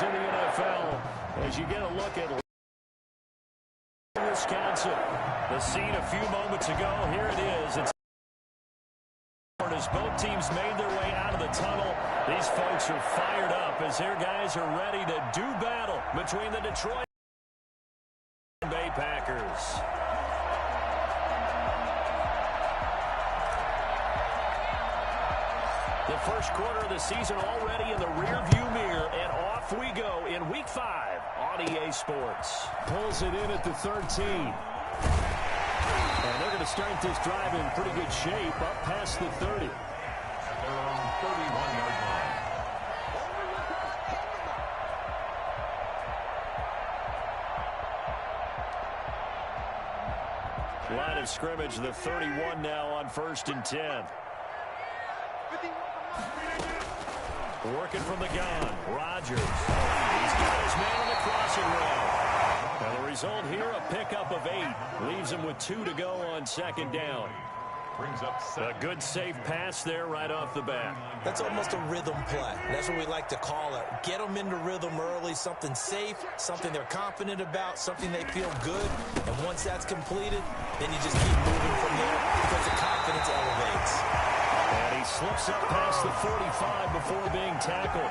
in the NFL as you get a look at Wisconsin. The scene a few moments ago. Here it is. It's as both teams made their way out of the tunnel. These folks are fired up as their guys are ready to do battle between the Detroit Bay Packers. The first quarter of the season already in the rearview mirror, and off we go in Week 5 on EA Sports. Pulls it in at the 13. And they're going to start this drive in pretty good shape up past the 30. They're on 31-yard line. Line of scrimmage, the 31 now on 1st and 10. Working from the gun, Rodgers. He's got his man on the crossing route. Now the result here, a pickup of 8. Leaves him with 2 to go on 2nd down. Brings up a good safe pass there right off the bat. That's almost a rhythm play. That's what we like to call it. Get them into rhythm early, something safe, something they're confident about, something they feel good. And once that's completed, then you just keep moving from there because the confidence elevates. And he slips up past the 45 before being tackled.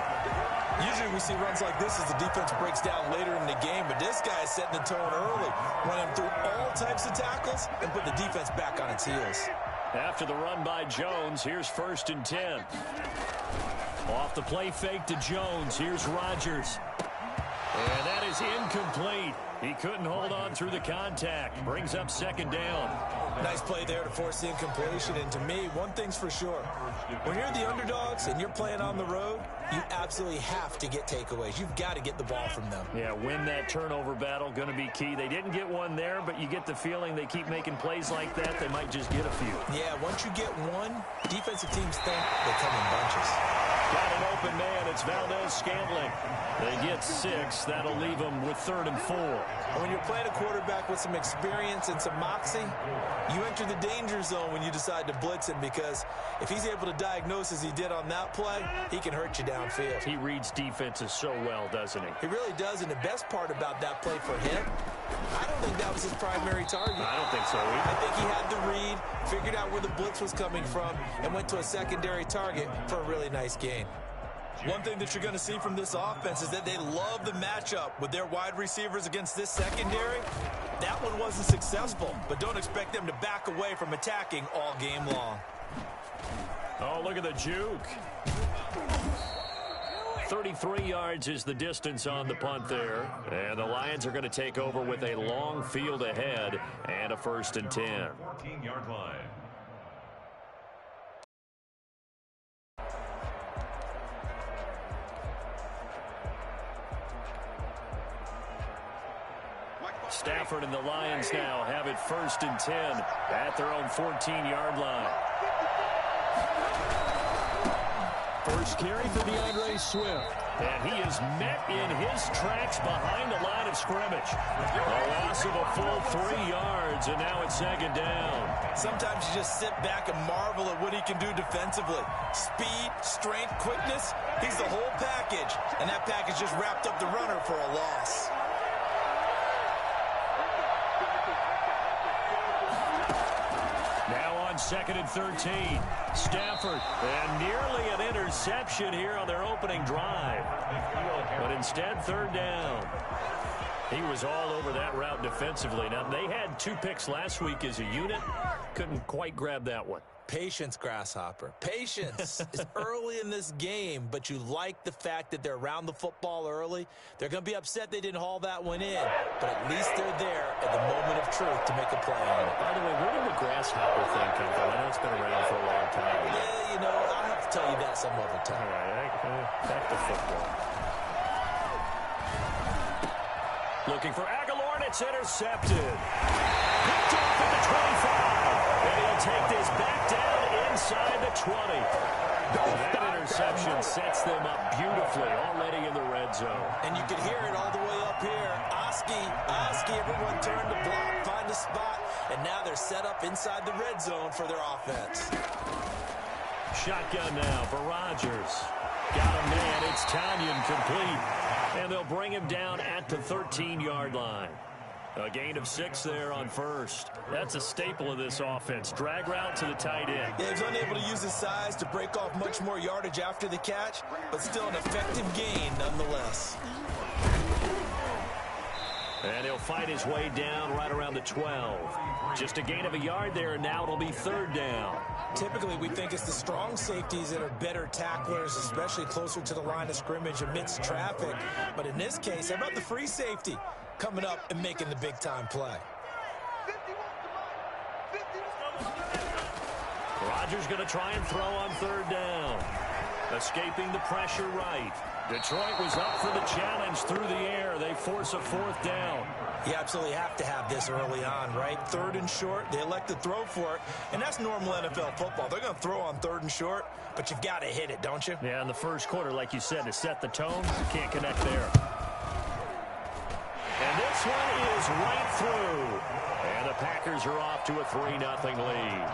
Usually we see runs like this as the defense breaks down later in the game, but this guy is setting the tone early, running through all types of tackles and put the defense back on its heels. After the run by Jones, here's 1st and 10. Off the play fake to Jones. Here's Rodgers. And that is incomplete. He couldn't hold on through the contact. Brings up 2nd down. Nice play there to force the incompletion. And to me, one thing's for sure. When you're the underdogs and you're playing on the road, you absolutely have to get takeaways. You've got to get the ball from them. Yeah, win that turnover battle, going to be key. They didn't get one there, but you get the feeling they keep making plays like that, they might just get a few. Yeah, once you get one, defensive teams think they come in bunches. Got an open man. It's Valdez-Scantling. They get 6. That'll leave them with 3rd and 4. And when you're playing a quarterback with some experience and some moxie, you enter the danger zone when you decide to blitz him, because if he's able to diagnose as he did on that play, he can hurt you downfield. He reads defenses so well, doesn't he? He really does, and the best part about that play for him, I don't think that was his primary target. I don't think so either. I think he had the read, figured out where the blitz was coming from, and went to a secondary target for a really nice gain. One thing that you're going to see from this offense is that they love the matchup with their wide receivers against this secondary. That one wasn't successful, but don't expect them to back away from attacking all game long. Oh, look at the juke. 33 yards is the distance on the punt there. And the Lions are going to take over with a long field ahead and a 1st and 10. 14-yard line. Stafford and the Lions now have it 1st and 10 at their own 14-yard line. First carry for DeAndre Swift. And he is met in his tracks behind the line of scrimmage. A loss of a full 3 yards, and now it's 2nd down. Sometimes you just sit back and marvel at what he can do defensively. Speed, strength, quickness, he's the whole package. And that package just wrapped up the runner for a loss. Now on 2nd and 13. Stafford, and nearly an interception here on their opening drive. But instead, 3rd down. He was all over that route defensively. Now, they had 2 picks last week as a unit. Couldn't quite grab that one. Patience, Grasshopper. Patience is early in this game, but you like the fact that they're around the football early. They're going to be upset they didn't haul that one in, but at least they're there at the moment of truth to make a play on it. By the way, where did the Grasshopper thing come from? I know it's been around for a long time. Yeah, you know, I'll have to tell you that some other time. All right, back to football. Looking for Aguilar, and it's intercepted. Picked off at the 25. And he'll take this back down inside the 20. That interception sets them up beautifully already in the red zone. And you can hear it all the way up here. Oski, everyone turn to block, find a spot, and now they're set up inside the red zone for their offense. Shotgun now for Rodgers. Got a man. It's Tanyan complete. And they'll bring him down at the 13-yard line. A gain of 6 there on first. That's a staple of this offense. Drag route to the tight end. Yeah, he's unable to use his size to break off much more yardage after the catch, but still an effective gain nonetheless. And he'll fight his way down right around the 12. Just a gain of a yard there, and now it'll be 3rd down. Typically, we think it's the strong safeties that are better tacklers, especially closer to the line of scrimmage amidst traffic. But in this case, how about the free safety coming up and making the big-time play? Rodgers going to try and throw on 3rd down. Escaping the pressure right. Detroit was up for the challenge through the air. They force a 4th down. You absolutely have to have this early on, right? 3rd and short, they elect to throw for it, and that's normal NFL football. They're going to throw on 3rd and short, but you've got to hit it, don't you? Yeah, in the first quarter, like you said, to set the tone, you can't connect there. And this one is right through. And the Packers are off to a 3-0 lead.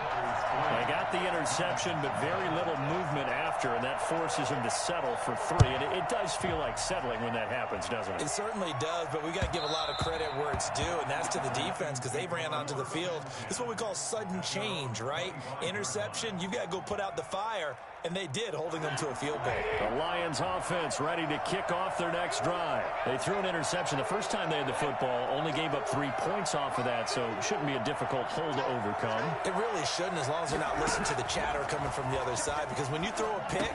They got the interception, but very little movement after, and that forces them to settle for 3. And it does feel like settling when that happens, doesn't it? It certainly does, but we got to give a lot of credit where it's due, and that's to the defense because they ran onto the field. This is what we call sudden change, right? Interception, you've got to go put out the fire, and they did, holding them to a field goal. The Lions offense ready to kick off their next drive. They threw an interception the first time they had the football, only gave up 3 points off of that, so it shouldn't be a difficult hole to overcome. It really shouldn't, as long as they're not listening to the chatter coming from the other side, because when you throw a pick,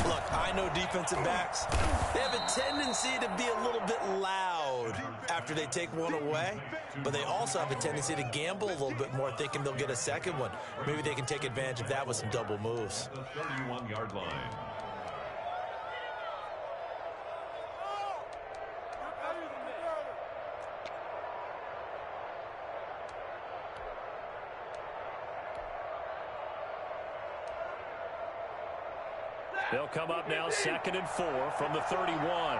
look, I know defensive backs, they have a tendency to be a little bit loud after they take one away, but they also have a tendency to gamble a little bit more, thinking they'll get a second one. Maybe they can take advantage of that with some double moves. The 31-yard line. They'll come up now 2nd and 4 from the 31.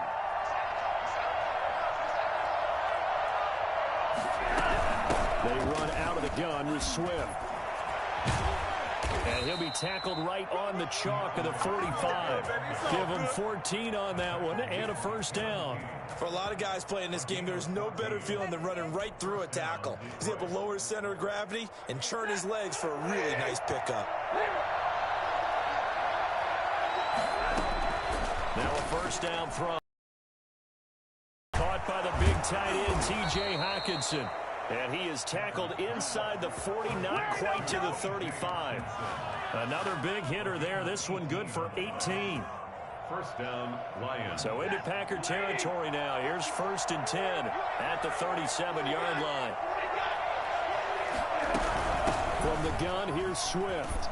They run out of the gun with Swift. And he'll be tackled right on the chalk of the 45. Give him 14 on that one and a 1st down. For a lot of guys playing this game, there's no better feeling than running right through a tackle. He's able to lower his center of gravity and churn his legs for a really nice pickup. Now a 1st down throw. Caught by the big tight end, T.J. Hockenson. And he is tackled inside the 40, not quite to the 35. Another big hitter there. This one good for 18. 1st down, Lions. So into Packer territory now. Here's 1st and 10 at the 37-yard line. From the gun, here's Swift.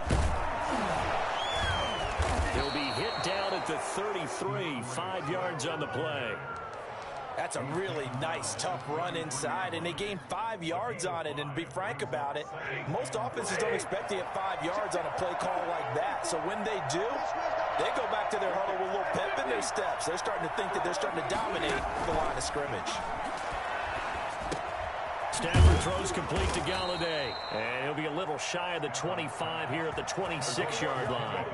He'll be hit down at the 33, 5 yards on the play. That's a really nice, tough run inside, and they gained 5 yards on it. And to be frank about it, most offenses don't expect to get 5 yards on a play call like that. So when they do, they go back to their huddle with a little pep in their steps. They're starting to think that they're starting to dominate the line of scrimmage. Stafford throws complete to Galladay. And he'll be a little shy of the 25 here at the 26-yard line.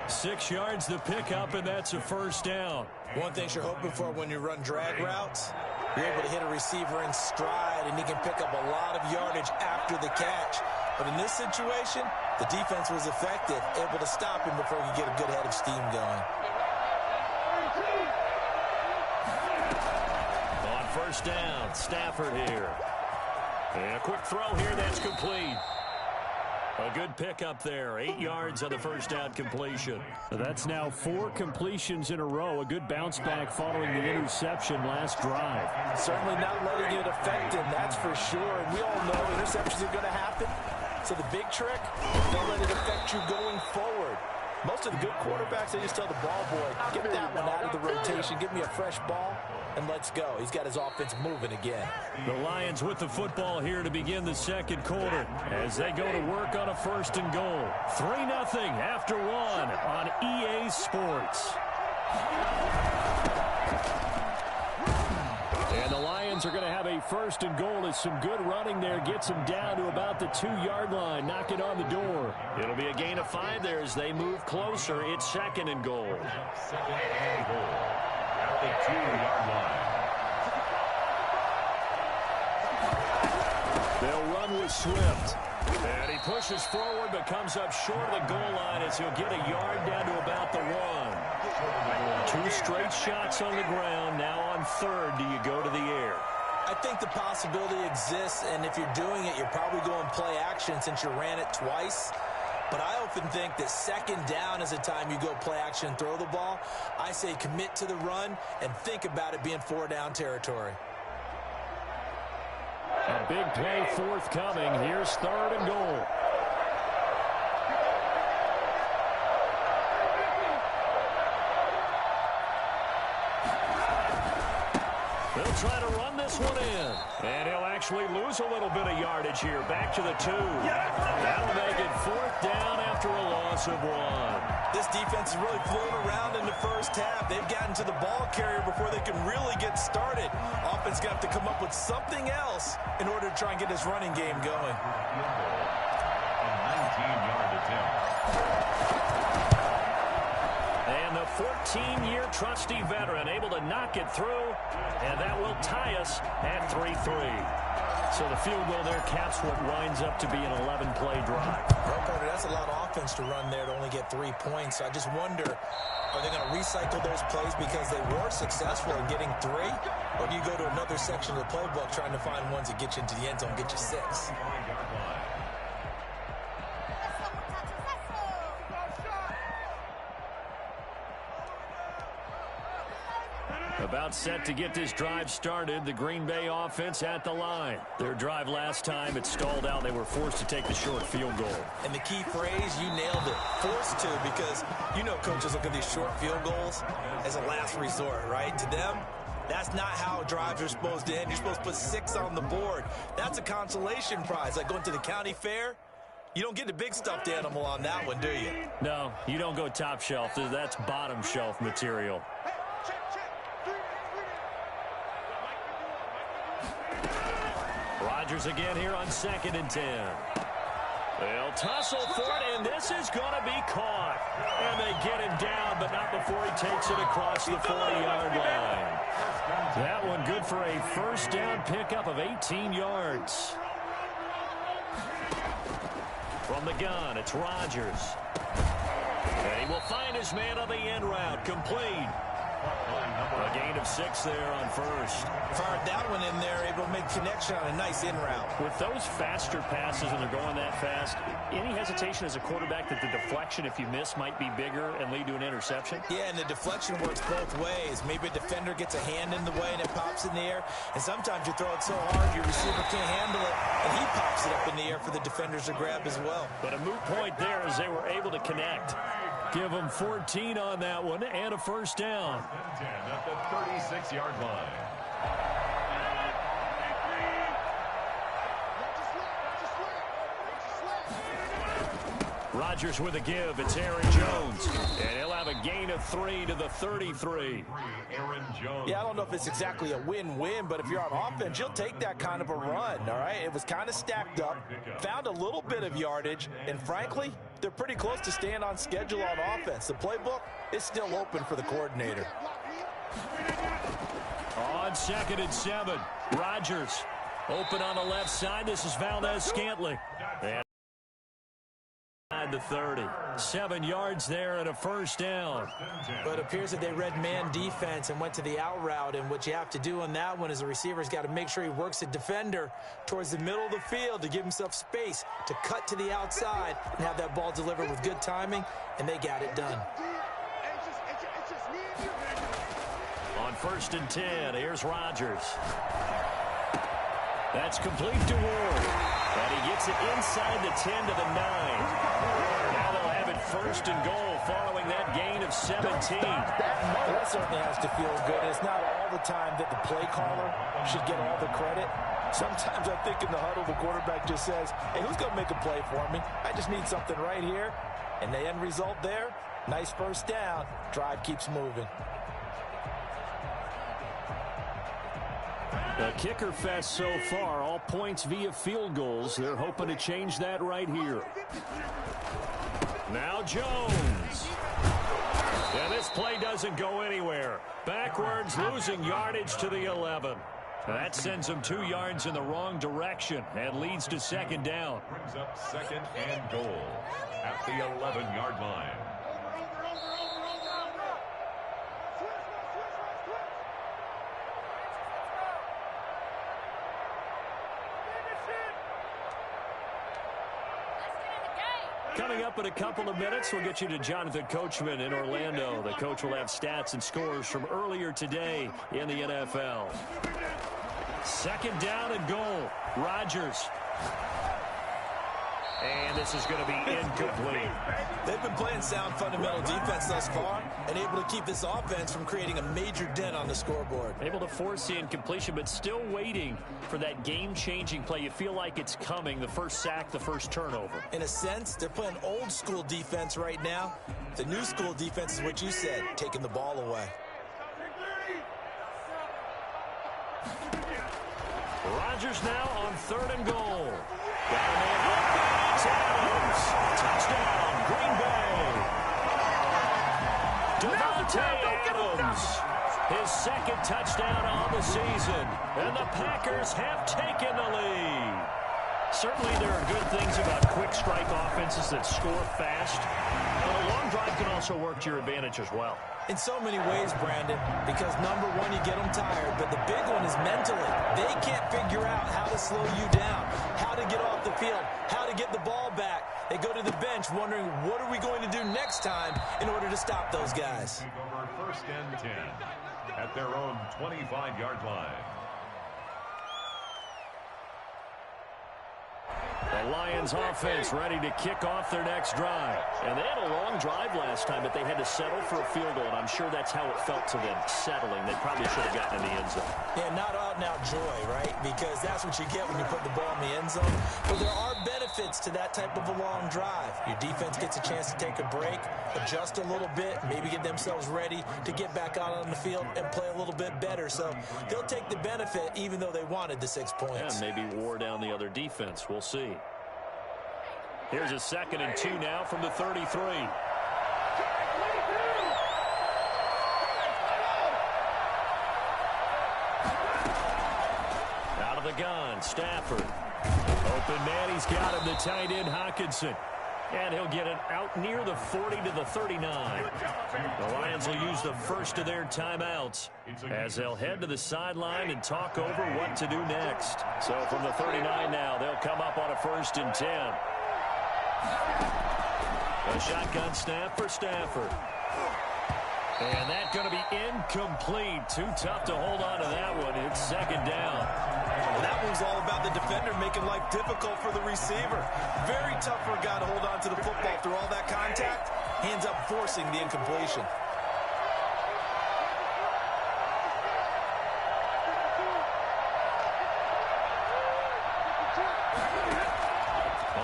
6 yards the pickup, and that's a 1st down. One thing you're hoping for when you run drag routes, you're able to hit a receiver in stride, and he can pick up a lot of yardage after the catch. But in this situation, the defense was effective, able to stop him before he could get a good head of steam going. On 1st down, Stafford here. And a quick throw here, that's complete. A good pickup there. 8 yards on the 1st down completion. That's now 4 completions in a row. A good bounce back following the interception last drive. Certainly not letting it affect him, that's for sure. And we all know interceptions are going to happen. So the big trick, don't let it affect you going forward. Most of the good quarterbacks, they just tell the ball boy, get that one out of the rotation, give me a fresh ball, and let's go. He's got his offense moving again. The Lions with the football here to begin the 2nd quarter as they go to work on a 1st and goal. 3-0 after 1 on EA Sports. And the Lions are going to have a first and goal as some good running there gets them down to about the 2-yard line. Knock it on the door. It'll be a gain of 5 there as they move closer. It's second and goal. Second and goal at the 2-yard line. They'll run with Swift. And he pushes forward but comes up short of the goal line as he'll get a yard down to about the 1. 2 straight shots on the ground. Now on third, do you go to the air? I think the possibility exists, and if you're doing it, you're probably going play action since you ran it twice. But I often think that second down is the time you go play action and throw the ball. I say commit to the run and think about it being 4-down territory. A big play forthcoming. Here's third and goal. They'll try to run this one in. And he'll actually lose a little bit of yardage here. Back to the 2. That'll make it 4th down after a loss of 1. This defense is really flown around in the first half. They've gotten to the ball carrier before they can really get started. Offense going to have to come up with something else in order to try and get this running game going. A 19-yard attempt. And the 14-year trusty veteran able to knock it through, and that will tie us at 3-3. So the field goal there caps what winds up to be an 11-play drive. Well, Carter, that's a lot of offense to run there to only get 3 points. So I just wonder, are they going to recycle those plays because they were successful in getting 3? Or do you go to another section of the playbook trying to find ones that get you into the end zone, get you 6? About set to get this drive started. The Green Bay offense at the line. Their drive last time, it stalled out. They were forced to take the short field goal. And the key phrase, you nailed it. Forced to, because you know coaches look at these short field goals as a last resort, right? To them, that's not how drives are supposed to end. You're supposed to put 6 on the board. That's a consolation prize, like going to the county fair. You don't get the big stuffed animal on that one, do you? No, you don't go top shelf. That's bottom shelf material. Rodgers again here on 2nd and 10. They'll tussle for it, and this is going to be caught. And they get him down, but not before he takes it across the 40-yard line. That one good for a first down pickup of 18 yards. From the gun, it's Rodgers. And he will find his man on the end route, complete. A gain of 6 there on first. Fired that one in there, able to make connection on a nice in route. With those faster passes and they're going that fast, any hesitation as a quarterback that the deflection, if you miss, might be bigger and lead to an interception? Yeah, and the deflection works both ways. Maybe a defender gets a hand in the way and it pops in the air. And sometimes you throw it so hard your receiver can't handle it, and he pops it up in the air for the defenders to grab as well. But a moot point there as they were able to connect. Give them 14 on that one and a first down. 10 at the 36-yard line. Rodgers with a give. It's Aaron Jones. And he'll have a gain of 3 to the 33. Aaron Jones. Yeah, I don't know if it's exactly a win-win, but if you're on offense, you'll take that kind of a run, all right? It was kind of stacked up, found a little bit of yardage, and frankly, they're pretty close to staying on schedule on offense. The playbook is still open for the coordinator. On 2nd and 7, Rodgers open on the left side. This is Valdez-Scantling. And the 30. 7 yards there and a first down. But it appears that they read man defense and went to the out route, and what you have to do on that one is the receiver's got to make sure he works the defender towards the middle of the field to give himself space to cut to the outside and have that ball delivered with good timing, and they got it done. On 1st and 10, here's Rodgers. That's complete to Ward. And he gets it inside the 10 to the 9. Now they'll have it 1st and goal following that gain of 17. That certainly has to feel good. It's not all the time that the play caller should get all the credit. Sometimes I think in the huddle, the quarterback just says, hey, who's going to make a play for me? I just need something right here. And the end result there, nice first down. Drive keeps moving. A kicker fest so far, all points via field goals. They're hoping to change that right here. Now Jones. And this play doesn't go anywhere. Backwards, losing yardage to the 11. That sends them 2 yards in the wrong direction and leads to second down. Brings up second and goal at the 11-yard line. Coming up in a couple of minutes, we'll get you to Jonathan Coachman in Orlando. The coach will have stats and scores from earlier today in the NFL. Second down and goal. Rodgers. And this is going to be incomplete. They've been playing sound fundamental defense thus far and able to keep this offense from creating a major dent on the scoreboard. Able to force the incompletion, but still waiting for that game-changing play. You feel like it's coming, the first sack, the first turnover. In a sense, they're playing old-school defense right now. The new school defense is what you said, taking the ball away. Rodgers now on third and goal. Adams. Touchdown, Green Bay. Davante Adams. His second touchdown on the season. And the Packers have taken the lead. Certainly there are good things about quick strike offenses that score fast. But a long drive can also work to your advantage as well. In so many ways, Brandon, because number one, you get them tired, but the big one is mentally. They can't figure out how to slow you down, how to get off the field, how to get the ball back. They go to the bench wondering, what are we going to do next time in order to stop those guys? Over first and 10 at their own 25-yard line. The Lions offense ready to kick off their next drive. And they had a long drive last time, but they had to settle for a field goal, and I'm sure that's how it felt to them, settling. They probably should have gotten in the end zone. Yeah, not out-and-out joy, right? Because that's what you get when you put the ball in the end zone. But there are benefits to that type of a long drive. Your defense gets a chance to take a break, adjust a little bit, maybe get themselves ready to get back out on the field and play a little bit better. So they'll take the benefit even though they wanted the 6 points. Yeah, maybe wore down the other defense. We'll see. Here's a 2nd and 2 now from the 33. Out of the gun, Stafford. Open man, he's got him, the tight end, Hockenson. And he'll get it out near the 40 to the 39. The Lions will use the first of their timeouts as they'll head to the sideline and talk over what to do next. So from the 39 now, they'll come up on a 1st and 10. A shotgun snap for Stafford. And that's going to be incomplete. Too tough to hold on to that one. It's second down. Well, that one's all about the defender making life difficult for the receiver. Very tough for a guy to hold on to the football through all that contact. He ends up forcing the incompletion.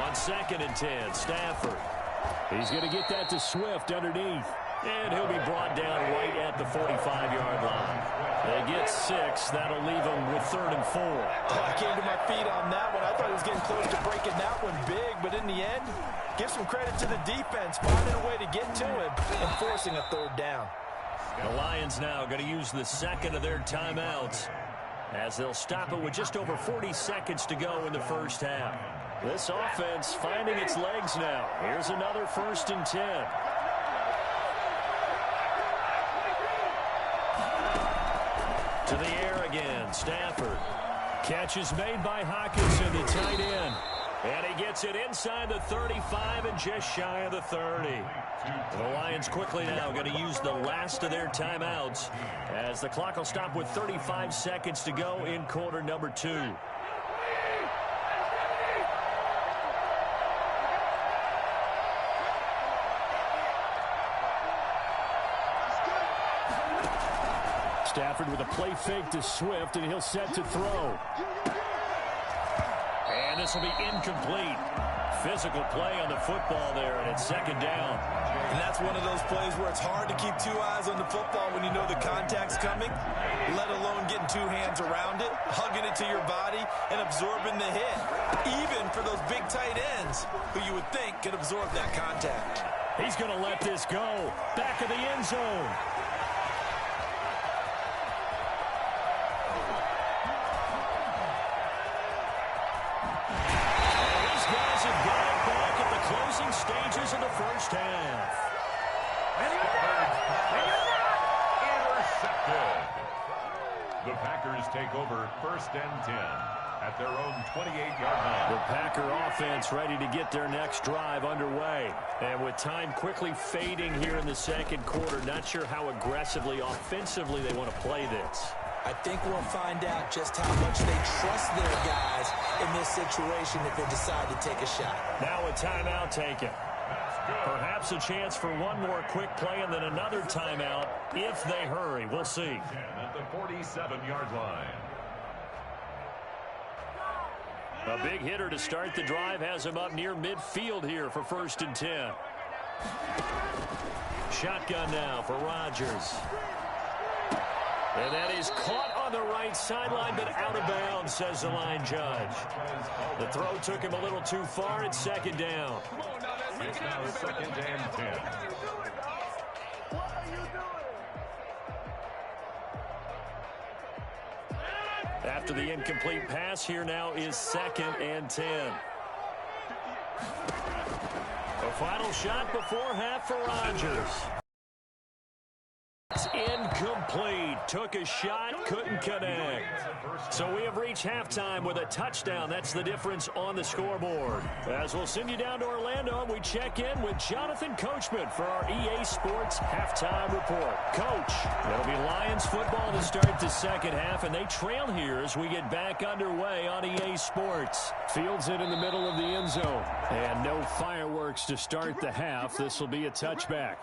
On 2nd and 10, Stafford. He's going to get that to Swift underneath. And he'll be brought down right at the 45-yard line. They get 6. That'll leave them with 3rd and 4. I came to my feet on that one. I thought he was getting close to breaking that one big, but in the end, give some credit to the defense, finding a way to get to him and forcing a 3rd down. The Lions now going to use the 2nd of their timeouts as they'll stop it with just over 40 seconds to go in the first half. This offense finding its legs now. Here's another 1st and 10. To the air again, Stafford. Catch is made by Hockenson, the tight end. And he gets it inside the 35 and just shy of the 30. The Lions quickly now going to use the last of their timeouts as the clock will stop with 35 seconds to go in quarter number 2. Stafford with a play fake to Swift, and he'll set to throw. And this will be incomplete. Physical play on the football there, and it's second down. And that's one of those plays where it's hard to keep two eyes on the football when you know the contact's coming, let alone getting two hands around it, hugging it to your body, and absorbing the hit. Even for those big tight ends who you would think could absorb that contact. He's going to let this go. Back of the end zone. Stages of the first half. Intercepted. The Packers take over 1st and 10 at their own 28-yard line. The Packer offense ready to get their next drive underway. And with time quickly fading here in the second quarter, not sure how aggressively, offensively they want to play this. I think we'll find out just how much they trust their guys in this situation if they decide to take a shot. Now a timeout taken. Perhaps a chance for one more quick play and then another timeout if they hurry. We'll see. At the 47-yard line. A big hitter to start the drive has him up near midfield here for 1st and 10. Shotgun now for Rodgers. And that is caught on the right sideline, but out of bounds, says the line judge. The throw took him a little too far. It's second down. It's now 2nd and 10. After the incomplete pass, here now is 2nd and 10. A final shot before half for Rodgers. It's incomplete. Took a shot, couldn't connect. So we have reached halftime with a touchdown. That's the difference on the scoreboard. As we'll send you down to Orlando, we check in with Jonathan Coachman for our EA Sports Halftime Report. Coach, it'll be Lions football to start the second half, and they trail here as we get back underway on EA Sports. Fields it in the middle of the end zone. And no fireworks to start the half. This will be a touchback.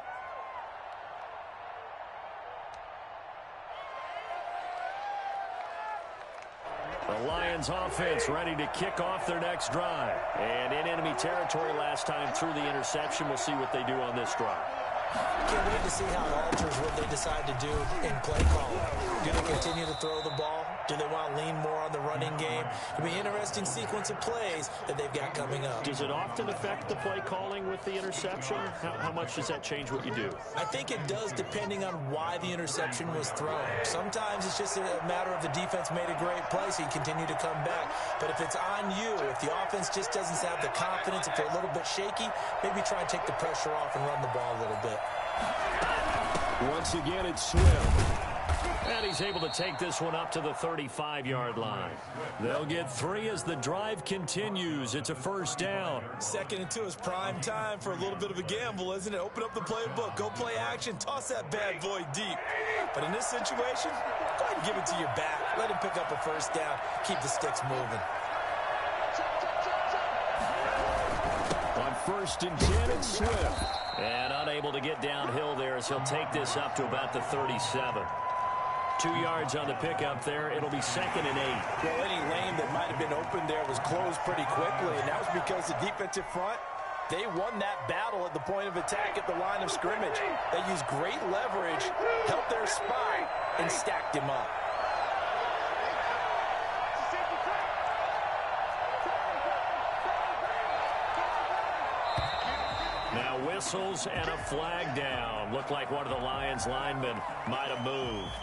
The Lions offense ready to kick off their next drive. And in enemy territory last time through the interception. We'll see what they do on this drive. Can't wait to see how it alters what they decide to do in play calling. Do they continue to throw the ball? Do they want to lean more on the running game? It'll be an interesting sequence of plays that they've got coming up. Does it often affect the play calling with the interception? How much does that change what you do? I think it does depending on why the interception was thrown. Sometimes it's just a matter of the defense made a great play, so you continue to come back. But if it's on you, if the offense just doesn't have the confidence, if they're a little bit shaky, maybe try and take the pressure off and run the ball a little bit. Once again, it's Swift. And he's able to take this one up to the 35-yard line. They'll get 3 as the drive continues. It's a first down. 2nd and 2 is prime time for a little bit of a gamble, isn't it? Open up the playbook. Go play action. Toss that bad boy deep. But in this situation, go ahead and give it to your back. Let him pick up a first down. Keep the sticks moving. On 1st and 10, it's Swift. And unable to get downhill there as he'll take this up to about the 37. 2 yards on the pickup there. It'll be 2nd and 8. Well, any lane that might have been open there was closed pretty quickly, and that was because the defensive front, they won that battle at the point of attack at the line of scrimmage. They used great leverage, helped their spy, and stacked him up. Now whistles and a flag down. Looked like one of the Lions linemen might have moved.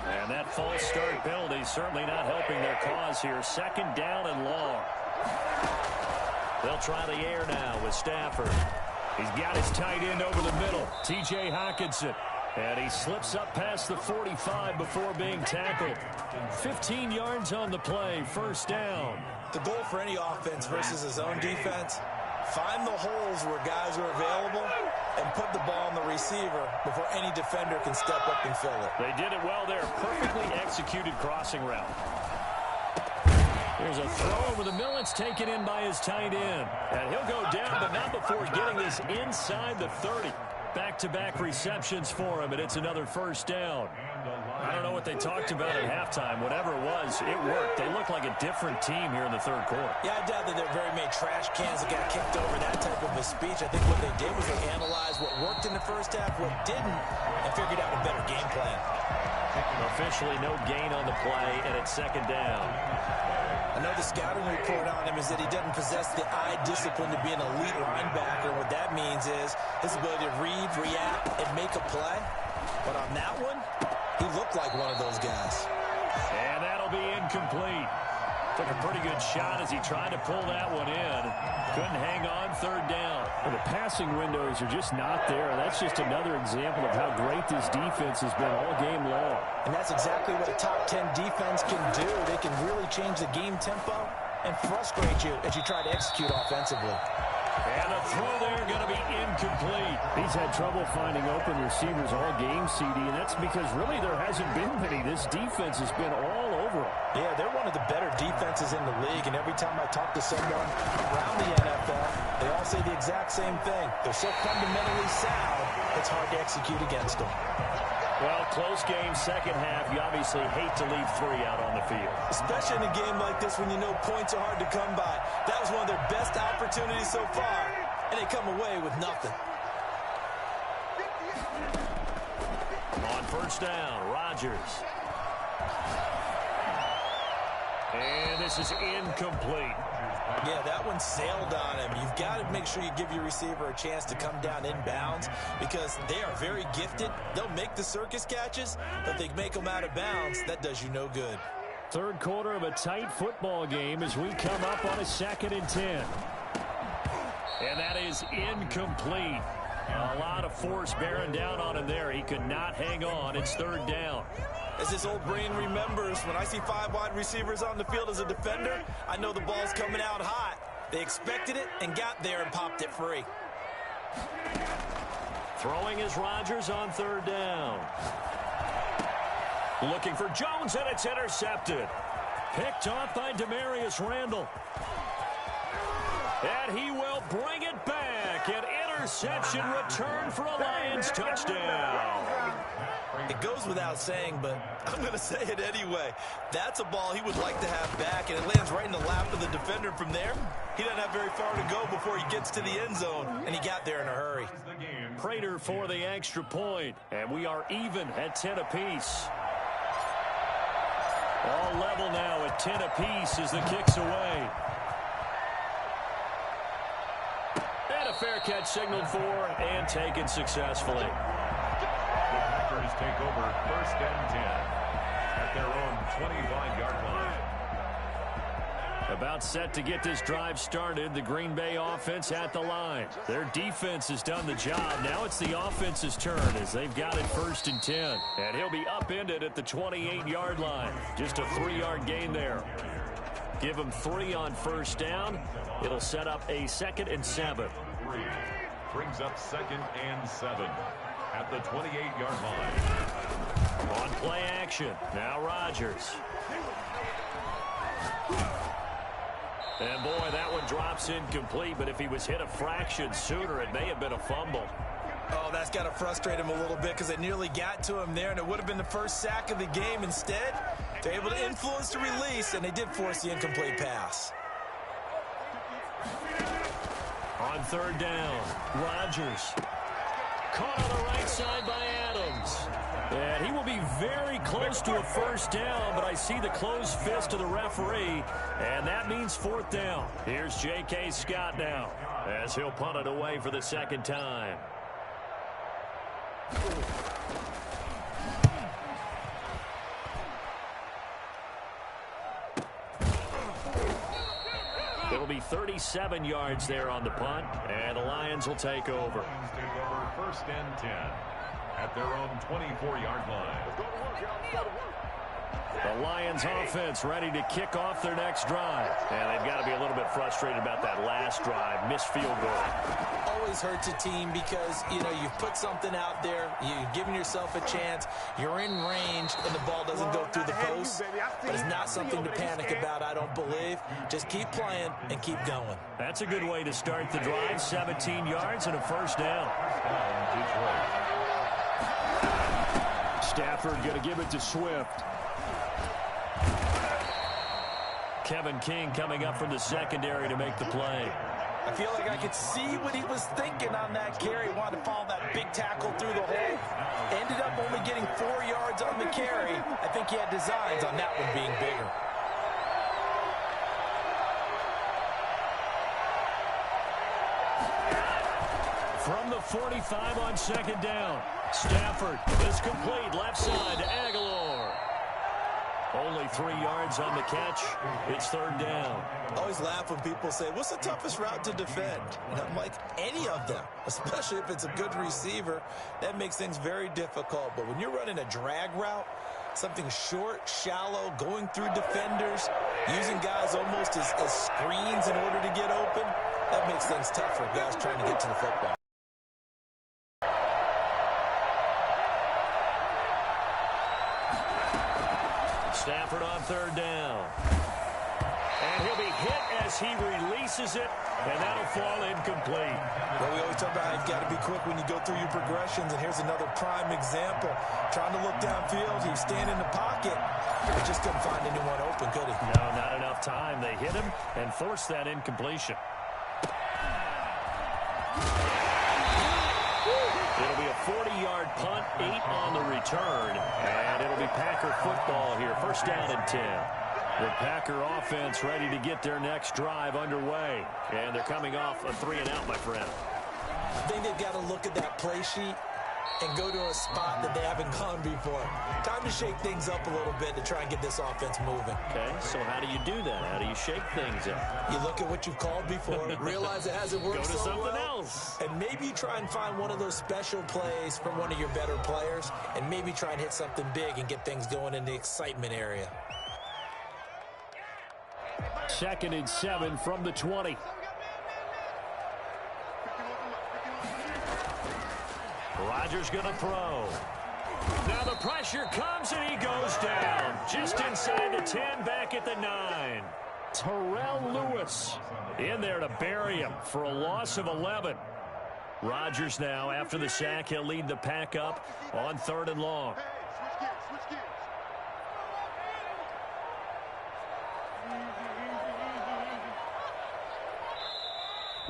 And that false start penalty certainly not helping their cause here. 2nd down and long. They'll try the air now with Stafford. He's got his tight end over the middle, T.J. Hockenson. And he slips up past the 45 before being tackled. 15 yards on the play, first down. The goal for any offense versus his own defense, find the holes where guys are available and put the ball on the receiver before any defender can step up and fill it. They did it well there. Perfectly executed crossing route. There's a throw over the middle. It's taken in by his tight end. And he'll go down, but not before getting this inside the 30. Back-to-back receptions for him, and it's another first down. I don't know what they talked about at halftime. Whatever it was, it worked. They look like a different team here in the third quarter. Yeah, I doubt that there are very many trash cans that got kicked over, that type of a speech. I think what they did was they analyzed what worked in the first half, what didn't, and figured out a better game plan. Officially no gain on the play, and it's second down. I know the scouting report on him is that he doesn't possess the eye discipline to be an elite linebacker. What that means is his ability to read, react, and make a play. But on that one, he looked like one of those guys. And that'll be incomplete. Took a pretty good shot as he tried to pull that one in. Couldn't hang on, third down. Well, the passing windows are just not there. That's just another example of how great this defense has been all game long. And that's exactly what a top 10 defense can do. They can really change the game tempo and frustrate you as you try to execute offensively. And the throw there going to be incomplete. He's had trouble finding open receivers all game, CD, and that's because really there hasn't been many. This defense has been all over them. Yeah, they're one of the better defenses in the league, and every time I talk to someone around the NFL, they all say the exact same thing. They're so fundamentally sound, it's hard to execute against them. Well, close game, second half. You obviously hate to leave three out on the field. Especially in a game like this when you know points are hard to come by. That was one of their best opportunities so far, and they come away with nothing. On first down, Rodgers. And this is incomplete. Yeah, that one sailed on him. You've got to make sure you give your receiver a chance to come down inbounds because they are very gifted. They'll make the circus catches, but if they make them out of bounds, that does you no good. Third quarter of a tight football game as we come up on a 2nd and 10. And that is incomplete. A lot of force bearing down on him there. He could not hang on. It's third down. As his old brain remembers, when I see 5 wide receivers on the field as a defender, I know the ball's coming out hot. They expected it and got there and popped it free. Throwing is Rodgers on third down. Looking for Jones, and it's intercepted. Picked off by Demarius Randall. And he will bring it back. An interception return for a Lions touchdown. It goes without saying, but I'm going to say it anyway. That's a ball he would like to have back, and it lands right in the lap of the defender. From there, he doesn't have very far to go before he gets to the end zone, and he got there in a hurry. Prater for the extra point, and we are even at 10 apiece. All level now at 10 apiece as the kick's away. And a fair catch signaled for and taken successfully. The Packers take over first and 10 at their own 25-yard line. About set to get this drive started. The Green Bay offense at the line. Their defense has done the job. Now it's the offense's turn as they've got it first and 10. And he'll be upended at the 28-yard line. Just a 3-yard gain there. Give him 3 on first down. It'll set up a 2nd and 7. 3 brings up 2nd and 7 at the 28-yard line. On play action. Now Rodgers. And boy, that one drops incomplete, but if he was hit a fraction sooner, it may have been a fumble. Oh, that's got to frustrate him a little bit because they nearly got to him there, and it would have been the first sack of the game. Instead, they're able to influence the release, and they did force the incomplete pass. On third down, Rodgers. Caught on the right side by Adams. And he will be very close to a first down, but I see the closed fist of the referee, and that means 4th down. Here's J.K. Scott now as he'll punt it away for the second time. It'll be 37 yards there on the punt, and the Lions will take over. Lions take over first and 10 at their own 24-yard line. The Lions offense ready to kick off their next drive. And they've got to be a little bit frustrated about that last drive. Missed field goal. Always hurts a team because, you've put something out there. You've given yourself a chance. You're in range, and the ball doesn't go through the post. But it's not something to panic about, I don't believe. Just keep playing and keep going. That's a good way to start the drive. 17 yards and a first down. Stafford going to give it to Swift. Kevin King coming up from the secondary to make the play. I feel like I could see what he was thinking on that carry. Wanted to follow that big tackle through the hole. Ended up only getting 4 yards on the carry. I think he had designs on that one being bigger. From the 45 on second down. Stafford is complete. Left side to Aguilar. Only 3 yards on the catch. It's third down. I always laugh when people say, what's the toughest route to defend? And I'm like, any of them, especially if it's a good receiver. That makes things very difficult. But when you're running a drag route, something short, shallow, going through defenders, using guys almost as screens in order to get open, that makes things tough for guys trying to get to the football. Stafford on third down. And he'll be hit as he releases it, and that'll fall incomplete. Well, we always talk about how you've got to be quick when you go through your progressions, and here's another prime example. Trying to look downfield, he was standing in the pocket, but just couldn't find anyone open, could he? No, not enough time. They hit him and forced that incompletion. It'll be a 40-yard punt, 8 on the return, and it'll be Packer football here. First down and 10. The Packer offense ready to get their next drive underway, and they're coming off a 3-and-out, my friend. I think they've got to look at that play sheet and go to a spot that they haven't gone before. Time to shake things up a little bit to try and get this offense moving. Okay, so how do you do that? How do you shake things up? You look at what you've called before, realize it hasn't worked so well. Go to something else. And maybe you try and find one of those special plays from one of your better players, and maybe try and hit something big and get things going in the excitement area. 2nd and 7 from the 20. Rodgers going to throw. Now the pressure comes and he goes down. Just inside the 10, back at the 9. Terrell Lewis in there to bury him for a loss of 11. Rodgers now, after the sack, he'll lead the Pack up on 3rd and long.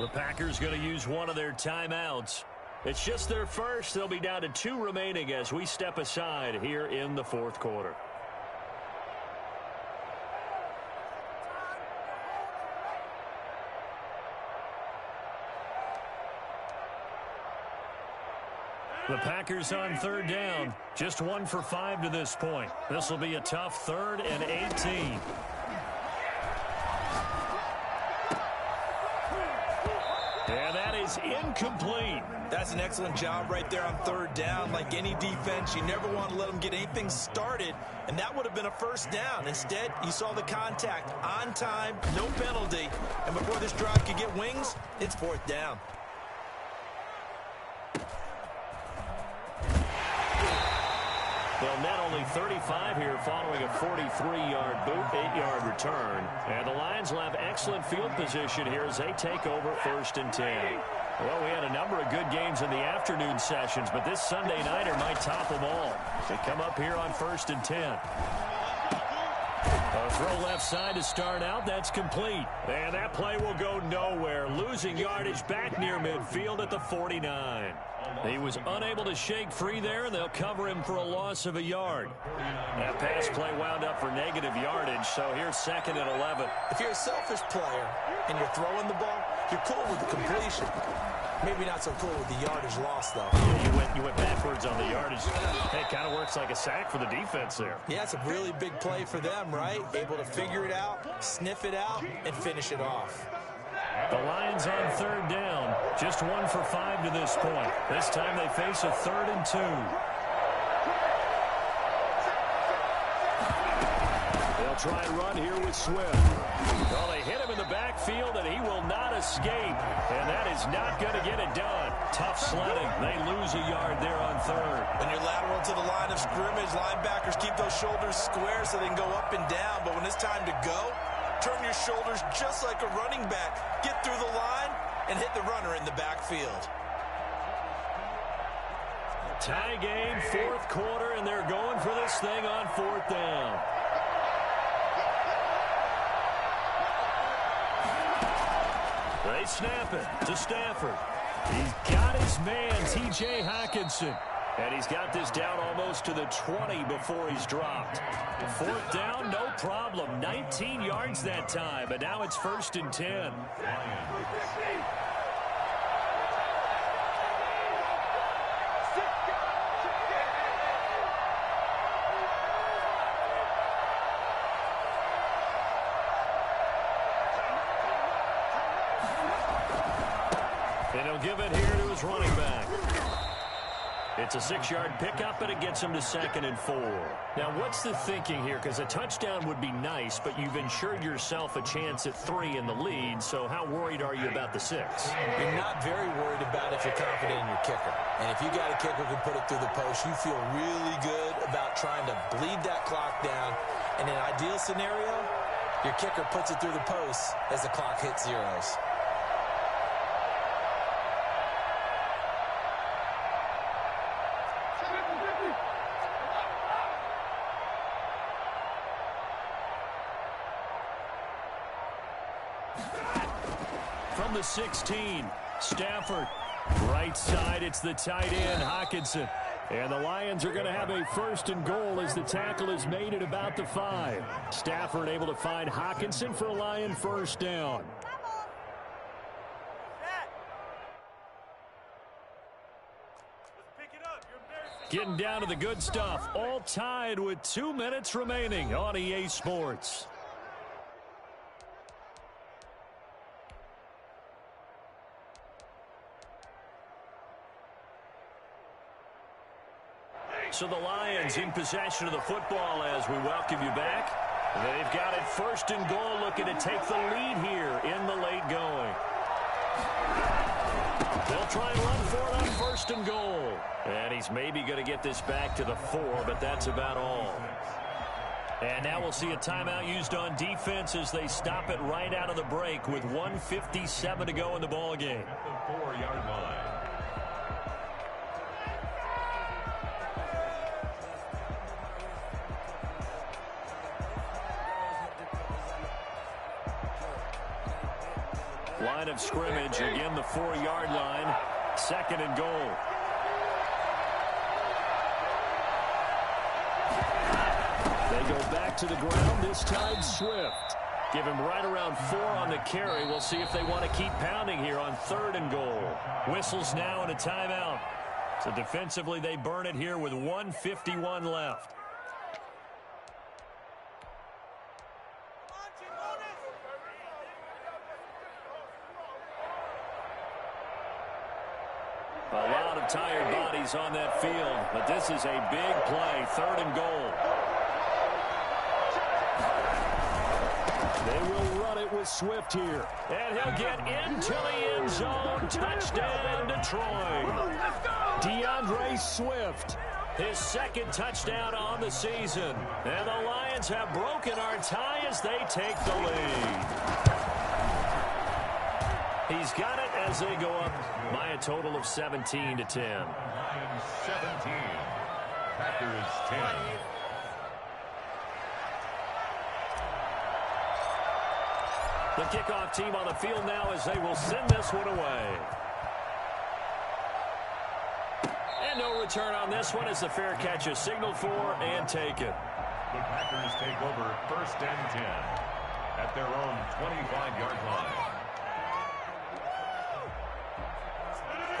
The Packers going to use one of their timeouts. It's just their first. They'll be down to 2 remaining as we step aside here in the 4th quarter. The Packers on 3rd down. Just 1 for 5 to this point. This will be a tough 3rd and 18. And that is incomplete. That's an excellent job right there on 3rd down. Like any defense, you never want to let them get anything started, and that would have been a first down. Instead, you saw the contact on time, no penalty, and before this drive could get wings, it's 4th down. They'll net only 35 here following a 43-yard boot, 8-yard return. And the Lions will have excellent field position here as they take over 1st and 10. Well, we had a number of good games in the afternoon sessions, but this Sunday nighter might top them all. They come up here on 1st and 10. A throw left side to start out. That's complete. And that play will go nowhere. Losing yardage back near midfield at the 49. He was unable to shake free there, and they'll cover him for a loss of a yard. That pass play wound up for negative yardage, so here's 2nd and 11. If you're a selfish player and you're throwing the ball, you're cool with the completion. Maybe not so cool with the yardage loss, though. You went backwards on the yardage. Hey, it kind of works like a sack for the defense there. Yeah, it's a really big play for them, right? Able to figure it out, sniff it out, and finish it off. The Lions on 3rd down. Just 1 for 5 to this point. This time they face a 3rd and 2. They'll try and run here with Swift. Well, they hit him in the backfield, and he will not escape. And that is not going to get it done. Tough sledding. They lose a yard there on 3rd. When you're lateral to the line of scrimmage, linebackers keep those shoulders square so they can go up and down. But when it's time to go, turn your shoulders just like a running back. Get through the line and hit the runner in the backfield. Tie game, fourth quarter, and they're going for this thing on fourth down. They snap it to Stafford. He's got his man, T.J. Hockenson. And he's got this down almost to the 20 before he's dropped. Fourth down, no problem. 19 yards that time, but now it's 1st and 10. And he'll give it here to his running back. It's a 6-yard pickup, and it gets him to 2nd and 4. Now, what's the thinking here? Because a touchdown would be nice, but you've ensured yourself a chance at 3 in the lead, so how worried are you about the 6? You're not very worried about if you're confident in your kicker. And if you got a kicker who can put it through the post, you feel really good about trying to bleed that clock down. In an ideal scenario, your kicker puts it through the post as the clock hits zeros. From the 16, Stafford. Right side, it's the tight end, Hockenson. And the Lions are going to have a 1st and goal as the tackle is made at about the 5. Stafford able to find Hockenson for a Lion 1st down. Getting down to the good stuff. All tied with 2 minutes remaining on EA Sports. So the Lions in possession of the football as we welcome you back. They've got it 1st and goal, looking to take the lead here in the late going. They'll try and run for it on 1st and goal. And he's maybe going to get this back to the 4, but that's about all. And now we'll see a timeout used on defense as they stop it right out of the break with 1:57 to go in the ball game. At the 4-yard line. Line of scrimmage, again the 4-yard line, 2nd and goal. They go back to the ground, this time Swift. Give him right around 4 on the carry. We'll see if they want to keep pounding here on 3rd and goal. Whistles now and a timeout. So defensively they burn it here with 1:51 left. A lot of tired bodies on that field, but this is a big play, 3rd and goal. They will run it with Swift here. And he'll get into the end zone. Touchdown, Detroit. DeAndre Swift, his 2nd touchdown on the season. And the Lions have broken our tie as they take the lead. He's got it as they go up by a total of 17 to 10. Lions 17, Packers 10. The kickoff team on the field now as they will send this one away. And no return on this one as the fair catch is signaled for and taken. The Packers take over 1st and 10 at their own 25-yard line.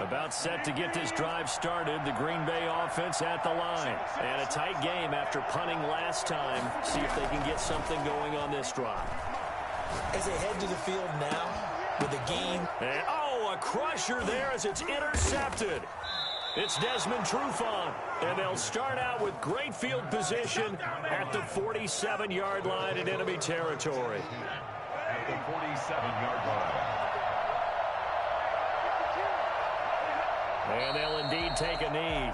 About set to get this drive started. The Green Bay offense at the line. And a tight game after punting last time. See if they can get something going on this drive. As they head to the field now with the gain. And, a crusher there as it's intercepted. It's Desmond Trufant. And they'll start out with great field position at the 47-yard line in enemy territory. At the 47-yard line. And they'll indeed take a knee.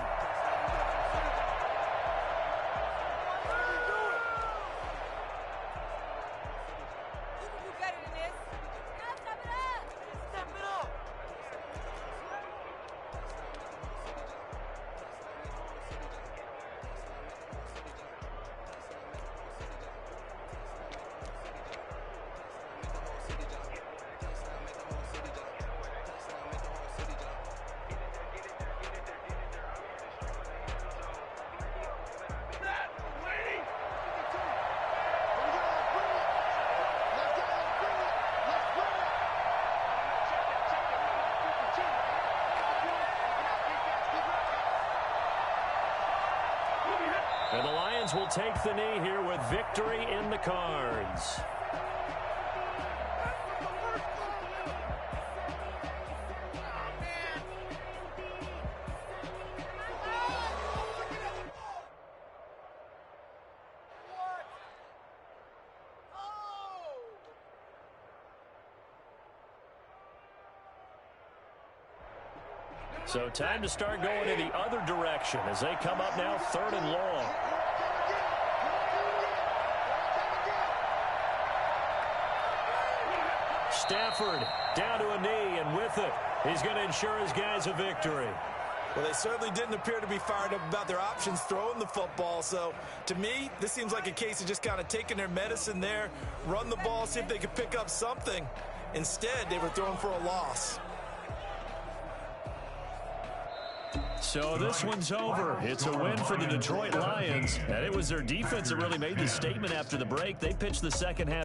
Browns will take the knee here with victory in the cards. So time to start going in the other direction as they come up now 3rd and long. Stafford down to a knee, and with it, he's going to ensure his guys a victory. Well, they certainly didn't appear to be fired up about their options throwing the football. So, to me, this seems like a case of just kind of taking their medicine there, run the ball, see if they could pick up something. Instead, they were throwing for a loss. So this one's over. It's a win for the Detroit Lions, and it was their defense that really made the statement after the break. They pitched the second half.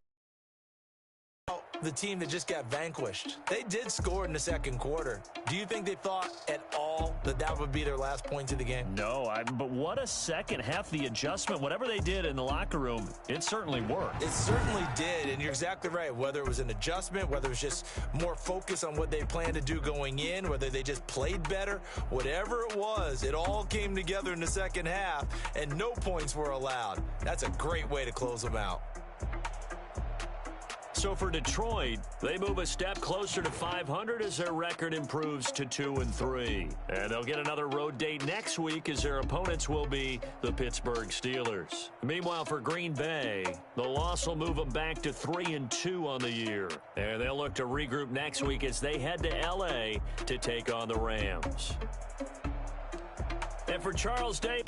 The team that just got vanquished. They did score in the second quarter. Do you think they thought at all that that would be their last point of the game? No, but what a second half. The adjustment, whatever they did in the locker room, it certainly worked. It certainly did, and you're exactly right. Whether it was an adjustment, whether it was just more focus on what they planned to do going in, whether they just played better, whatever it was, it all came together in the second half, and no points were allowed. That's a great way to close them out. So for Detroit, they move a step closer to 500 as their record improves to 2-3. And they'll get another road date next week as their opponents will be the Pittsburgh Steelers. Meanwhile, for Green Bay, the loss will move them back to 3-2 on the year. And they'll look to regroup next week as they head to L.A. to take on the Rams. And for Charles Day...